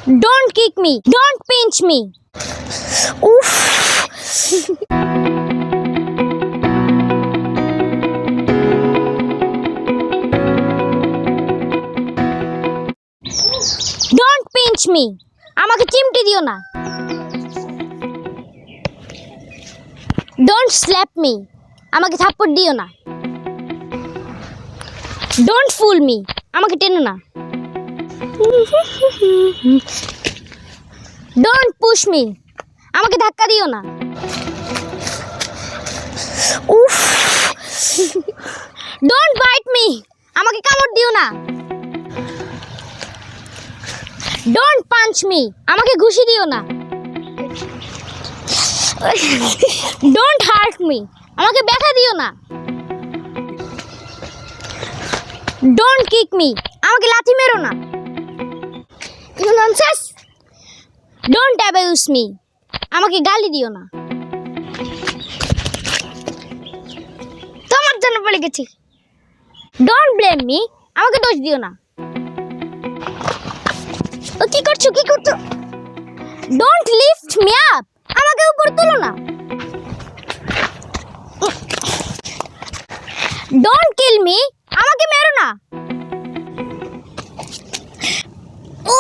Don't kick me. Don't pinch me. Oof. Don't pinch me. আমাকে চিমটি দিও না। Don't slap me. আমাকে থাপ্পড় দিও না। Don't fool me. আমাকে টেনো না। Don't push me. আমাকে ধাক্কা দিও না। উফ। Don't bite me. আমাকে কামড় দিও না। Don't punch me. আমাকে ঘুষি দিও না। Don't hurt me. আমাকে ব্যথা দিও না। Don't kick me. আমাকে লাথি মেরো না। Nonsense. Don't abuse me. আমাকে গালি দিও না। তোমার জন্য বলে গেছি। Don't blame me. আমাকে দোষ দিও না। ও কি করছো? Don't lift me up. আমাকে উপরে তুলো না। Don't kill me. আমাকে মেরো না।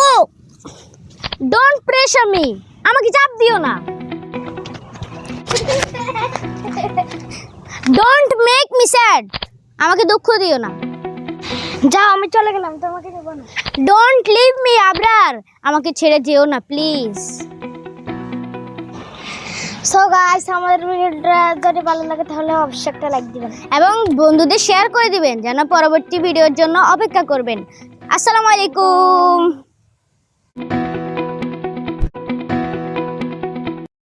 Oh! Don't pressure me. আমাকে চাপ দিও না। Don't make me sad. আমাকে দুঃখ দিও না। যাও, আমি চলে গেলাম, তোমাকে দেব না। Don't leave me, Abrar. আমাকে ছেড়ে যেও না প্লিজ। সো গাইস, আমাদের ভিডিওটা যদি ভালো লাগে তাহলে অবশ্যই একটা লাইক দিবেন এবং বন্ধুদের শেয়ার করে দিবেন যেন পরবর্তী ভিডিওর জন্য অপেক্ষা করবেন। আসসালামু আলাইকুম।